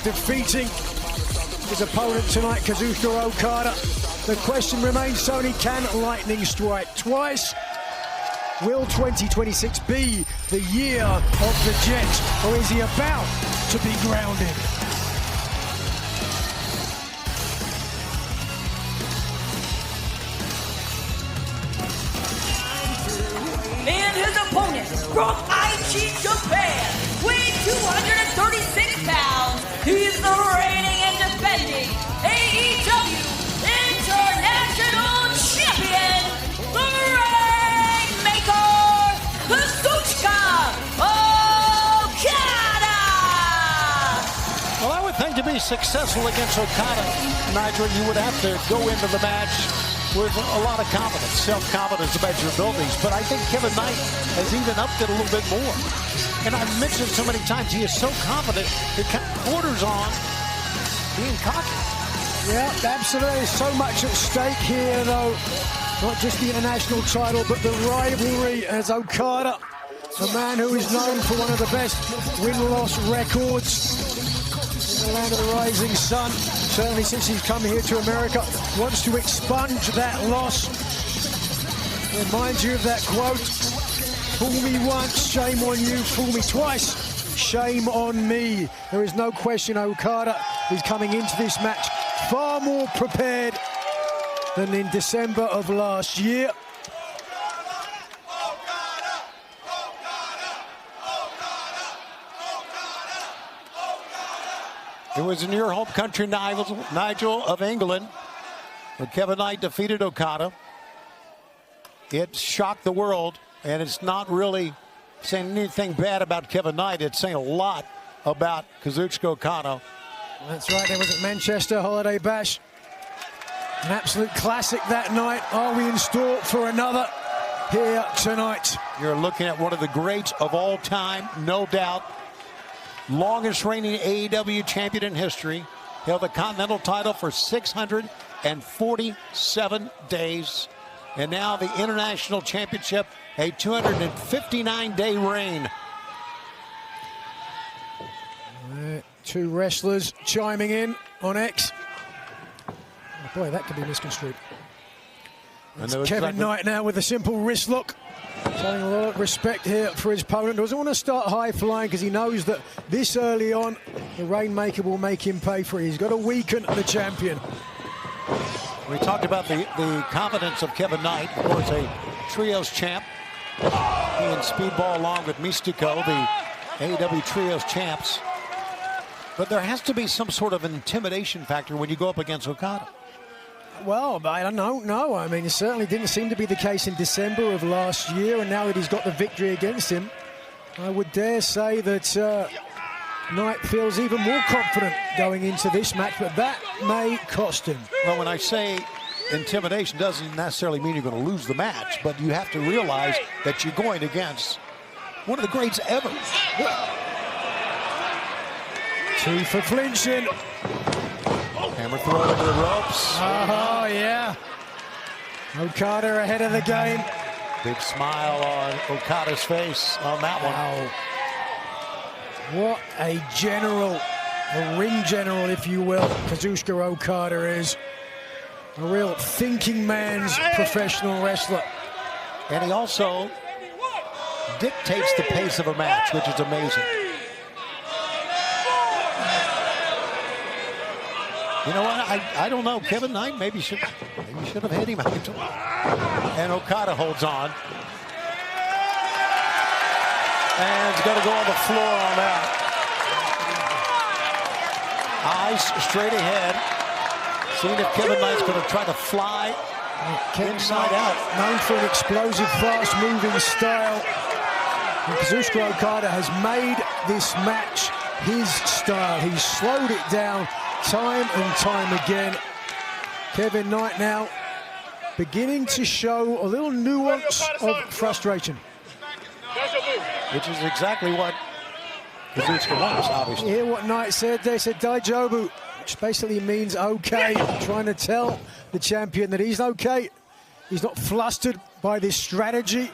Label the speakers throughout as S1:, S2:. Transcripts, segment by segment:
S1: defeating his opponent tonight, Kazuchika Okada. The question remains, Tony, can lightning strike twice? Will 2026 be the year of the Jet, or is he about to be grounded?
S2: And his opponent from Aichi, Japan, weighing 236 pounds, he's the reigning and defending AEW International Champion, the Rainmaker, Kazuchika Okada!
S3: Well, I would think to be successful against Okada, Nigel, you would have to go into the match with a lot of confidence, self-confidence about your abilities. But I think Kevin Knight has even upped it a little bit more. And I've mentioned so many times, he is so confident, it kind of borders on being cocky.
S1: Yeah, absolutely. So much at stake here, though. Not just the international title, but the rivalry as Okada, a man who is known for one of the best win-loss records in the land of the rising sun, certainly since he's come here to America, wants to expunge that loss. Reminds you of that quote, fool me once, shame on you, fool me twice, shame on me. There is no question Okada is coming into this match far more prepared than in December of last year.
S3: It was in your home country, Nigel, of England, when Kevin Knight defeated Okada. It shocked the world, and it's not really saying anything bad about Kevin Knight. It's saying a lot about Kazuchika Okada.
S1: That's right, there was at Manchester Holiday Bash. An absolute classic that night. Are we in store for another here tonight?
S3: You're looking at one of the greats of all time, no doubt. Longest reigning AEW champion in history. Held the Continental title for 647 days. And now the International Championship, a 259-day reign.
S1: Two wrestlers chiming in on X. Oh boy, that could be misconstrued. It's Kevin Knight now with a simple wrist look. Showing a lot of respect here for his opponent. Doesn't want to start high flying because he knows that this early on, the Rainmaker will make him pay for it. He's got to weaken the champion.
S3: We talked about the confidence of Kevin Knight, of course, a trios champ. He and Speedball along with Mystico, the AEW trios champs. But there has to be some sort of an intimidation factor when you go up against Okada.
S1: Well, I don't know. No, I mean, it certainly didn't seem to be the case in December of last year, and now that he's got the victory against him, I would dare say that Knight feels even more confident going into this match, but that may cost him.
S3: Well, when I say intimidation, doesn't necessarily mean you're going to lose the match, but you have to realize that you're going against one of the greats ever.
S1: Two for flinching.
S3: Hammer throw into the ropes.
S1: Oh, yeah. Okada ahead of the game.
S3: Big smile on Okada's face on that one.
S1: Wow. What a general, a ring general, if you will, Kazuchika Okada is. A real thinking man's professional wrestler.
S3: And he also dictates the pace of a match, which is amazing. You know what? I don't know. Kevin Knight maybe should have hit him. And Okada holds on. And he's going to go on the floor on that. Eyes straight ahead. Seeing if Kevin Knight's going to try to fly inside out.
S1: Known for an explosive, fast-moving style. And Kazuchika Okada has made this match his style. He's slowed it down time and time again. Kevin Knight now beginning to show a little nuance of frustration.
S3: Which is exactly what Kazuchika wants, obviously.
S1: You hear what Knight said? They said Daijobu, which basically means okay. Trying to tell the champion that he's okay. He's not flustered by this strategy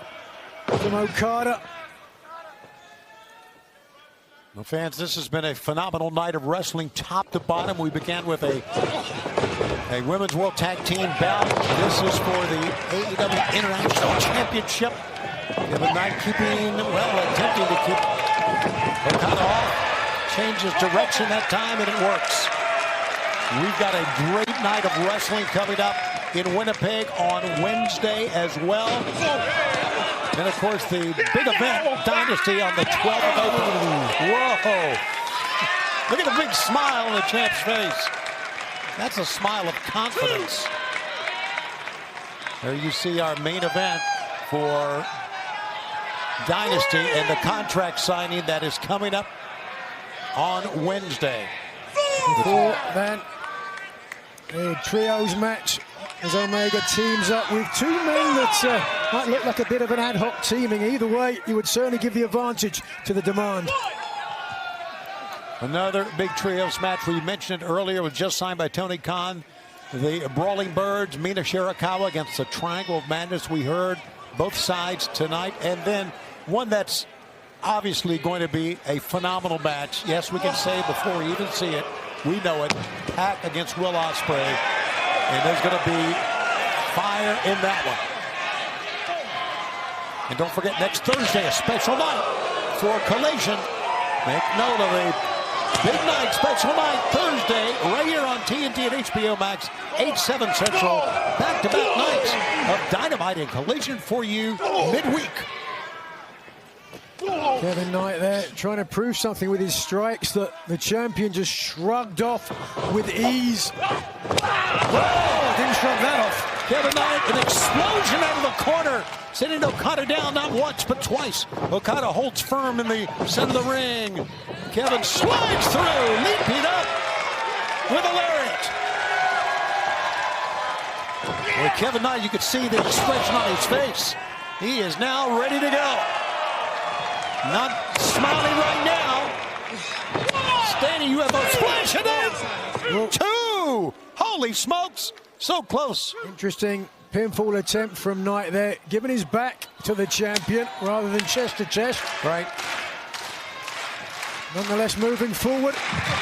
S1: from Okada.
S3: Well, fans, this has been a phenomenal night of wrestling top to bottom. We began with a Women's World Tag Team bout. This is for the AEW International Championship. Kevin Knight attempting to keep Okada off. Changes direction that time, and it works. We've got a great night of wrestling coming up in Winnipeg on Wednesday as well. And, of course, the big event, Dynasty, on the 12th of April. Whoa. Look at the big smile on the champ's face. That's a smile of confidence. There you see our main event for Dynasty and the contract signing that is coming up on Wednesday.
S1: Before then, a trios match as Omega teams up with two men that might look like a bit of an ad hoc teaming. Either way, you would certainly give the advantage to the Demand.
S3: Another big trios match we mentioned earlier was just signed by Tony Khan. The Brawling Birds, Mina Shirakawa against the Triangle of Madness. We heard both sides tonight. And then one that's obviously going to be a phenomenal match. Yes, we can say before we even see it, we know it. Pac against Will Ospreay. And there's going to be fire in that one. And don't forget, next Thursday, a special night for Collision. Make note of a big night, special night, Thursday, right here on TNT and HBO Max, 8/7 Central. Back-to-back nights of Dynamite and Collision for you midweek.
S1: Kevin Knight there trying to prove something with his strikes that the champion just shrugged off with ease. Oh, didn't shrug that off.
S3: Kevin Knight, an explosion out of the corner, sending Okada down not once but twice. Okada holds firm in the center of the ring. Kevin slides through, leaping up with a lariat. Well, Kevin Knight, you could see the expression on his face. He is now ready to go. Not smiling right now. Standing UFO splash it in. Two. Holy smokes. So close.
S1: Interesting pinfall attempt from Knight there, giving his back to the champion rather than chest to chest.
S3: Right.
S1: Nonetheless, moving forward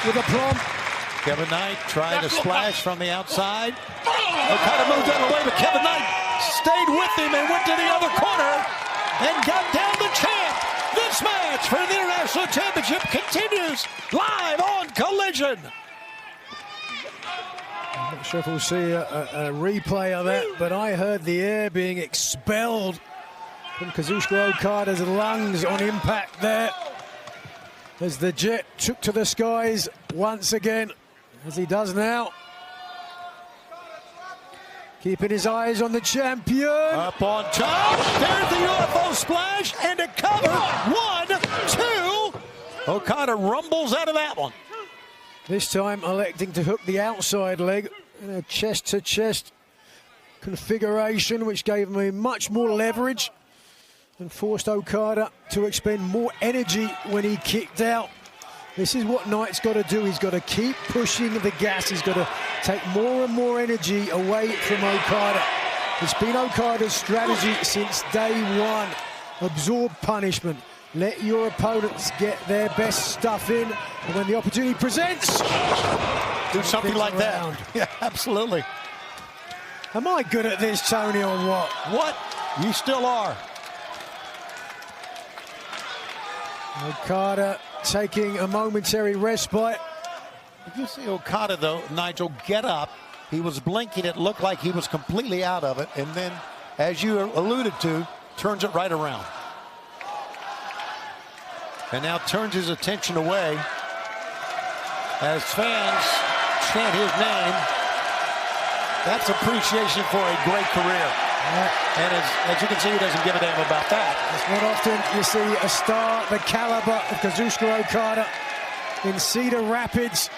S1: with aplomb.
S3: Kevin Knight trying to splash from the outside. Okada moved out of the way, but Kevin Knight stayed with him and went to the other corner and got down the champ. This match for the International Championship continues live on Collision.
S1: I'm not sure if we'll see a replay of that, but I heard the air being expelled from Kazuchika Okada's lungs on impact there as the Jet took to the skies once again, as he does now. Keeping his eyes on the champion.
S3: Up on top. There's the UFO splash and a cover. 1, 2. Okada rumbles out of that one.
S1: This time electing to hook the outside leg in a chest-to-chest configuration, which gave him much more leverage and forced Okada to expend more energy when he kicked out. This is what Knight's got to do. He's got to keep pushing the gas. He's got to take more and more energy away from Okada. It's been Okada's strategy since day one. Absorb punishment. Let your opponents get their best stuff in. And when the opportunity presents,
S3: do something like that. Yeah, absolutely.
S1: Am I good at this, Tony, or what?
S3: What? You still are.
S1: Okada taking a momentary respite.
S3: Did you see Okada, though, Nigel, get up? He was blinking. It looked like he was completely out of it. And then, as you alluded to, turns it right around. And now turns his attention away as fans chant his name. That's appreciation for a great career. And as you can see, he doesn't give a damn about that.
S1: It's not often you see a star the caliber of Kazuchika Okada in Cedar Rapids.